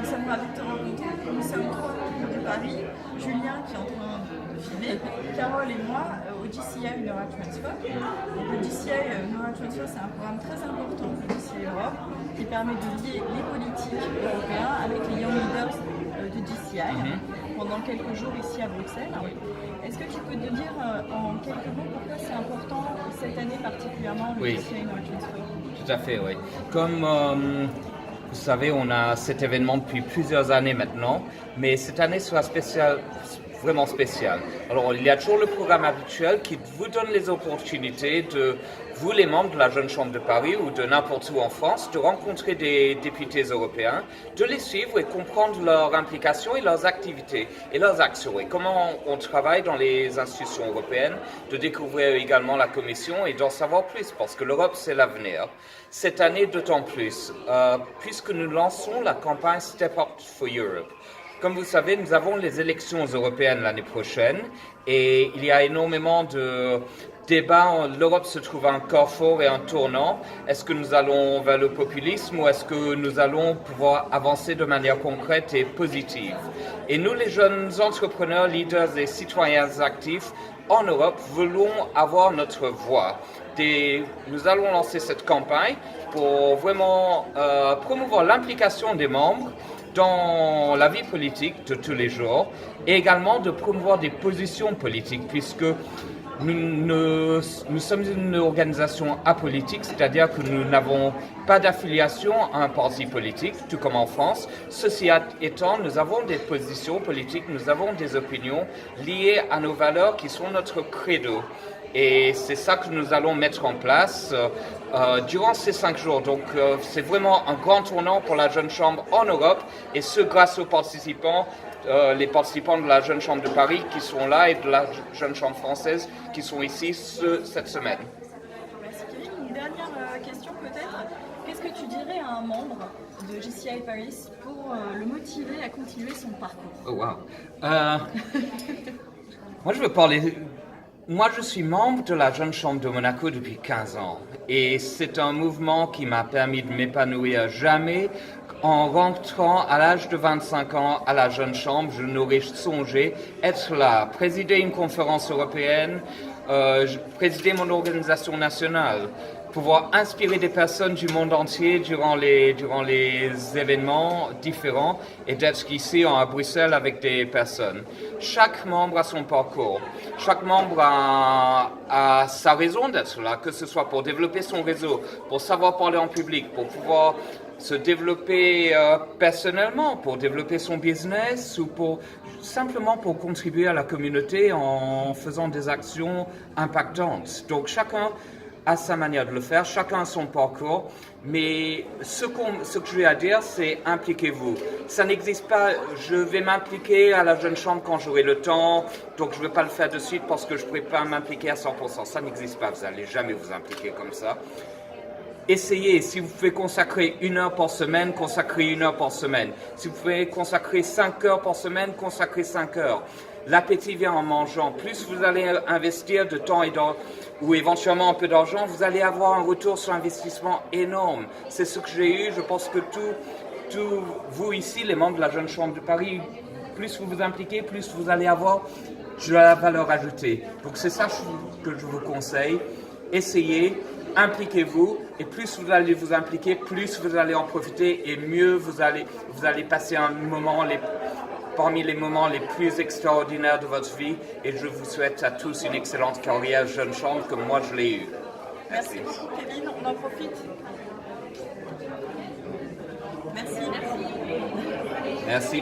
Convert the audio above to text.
Nous sommes ravis de te rencontrer. Nous sommes trois membres de Paris. Julien qui est en train de filmer, Carole et moi au GCI Neuratransfer. Donc, le GCI Neuratransfer, c'est un programme très important pour le GCI Europe qui permet de lier les politiques européens avec les young leaders de GCI pendant quelques jours ici à Bruxelles. Est-ce que tu peux nous dire en quelques mots pourquoi c'est important cette année particulièrement le GCI Neuratransfer? Tout à fait, oui. Comme vous savez, on a cet événement depuis plusieurs années maintenant, mais cette année sera vraiment spéciale. Alors, il y a toujours le programme habituel qui vous donne les opportunités de, vous les membres de la Jeune Chambre de Paris ou de n'importe où en France, de rencontrer des députés européens, de les suivre et comprendre leur implication et leurs activités et leurs actions et comment on travaille dans les institutions européennes, de découvrir également la Commission et d'en savoir plus parce que l'Europe, c'est l'avenir. Cette année, d'autant plus, puisque nous lançons la campagne Step Up for Europe. Comme vous savez, nous avons les élections européennes l'année prochaine et il y a énormément de débats. L'Europe se trouve à un carrefour et un tournant. Est-ce que nous allons vers le populisme ou est-ce que nous allons pouvoir avancer de manière concrète et positive? Et nous, les jeunes entrepreneurs, leaders et citoyens actifs en Europe, voulons avoir notre voix. Nous allons lancer cette campagne pour vraiment promouvoir l'implication des membres dans la vie politique de tous les jours et également de promouvoir des positions politiques puisque nous sommes une organisation apolitique, c'est-à-dire que nous n'avons pas d'affiliation à un parti politique, tout comme en France. Ceci étant, nous avons des positions politiques, nous avons des opinions liées à nos valeurs qui sont notre credo. Et c'est ça que nous allons mettre en place durant ces 5 jours. Donc c'est vraiment un grand tournant pour la Jeune Chambre en Europe et ce grâce aux participants, les participants de la Jeune Chambre de Paris qui sont là et de la Jeune Chambre française qui sont ici cette semaine. Merci Kevin. Une dernière question peut-être. Qu'est-ce que tu dirais à un membre de GCI Paris pour le motiver à continuer son parcours? Oh wow. Moi je veux parler... Moi, je suis membre de la Jeune Chambre de Monaco depuis 15 ans et c'est un mouvement qui m'a permis de m'épanouir. Jamais, en rentrant à l'âge de 25 ans à la Jeune Chambre, je n'aurais songé être là, présider une conférence européenne, présider mon organisation nationale, pouvoir inspirer des personnes du monde entier durant les événements différents et d'être ici à Bruxelles avec des personnes. Chaque membre a son parcours. Chaque membre a sa raison d'être là, que ce soit pour développer son réseau, pour savoir parler en public, pour pouvoir se développer personnellement, pour développer son business ou simplement pour contribuer à la communauté en faisant des actions impactantes. Donc chacun a sa manière de le faire, chacun a son parcours, mais ce que j'ai à dire, c'est impliquez-vous. Ça n'existe pas, je vais m'impliquer à la Jeune Chambre quand j'aurai le temps, donc je ne vais pas le faire de suite parce que je ne pourrai pas m'impliquer à 100%. Ça n'existe pas, vous n'allez jamais vous impliquer comme ça. Essayez, si vous pouvez consacrer 1 heure par semaine, consacrez 1 heure par semaine. Si vous pouvez consacrer 5 heures par semaine, consacrez 5 heures. L'appétit vient en mangeant. Plus vous allez investir de temps ou éventuellement un peu d'argent, vous allez avoir un retour sur investissement énorme. C'est ce que j'ai eu. Je pense que tous vous ici, les membres de la Jeune Chambre de Paris, plus vous vous impliquez, plus vous allez avoir de la valeur ajoutée. Donc c'est ça que je vous conseille. Essayez, impliquez-vous et plus vous allez vous impliquer, plus vous allez en profiter et mieux vous allez passer un moment parmi les moments les plus extraordinaires de votre vie et je vous souhaite à tous une excellente carrière Jeune Chambre comme moi je l'ai eue. Merci beaucoup Kevin, on en profite. Merci. Merci.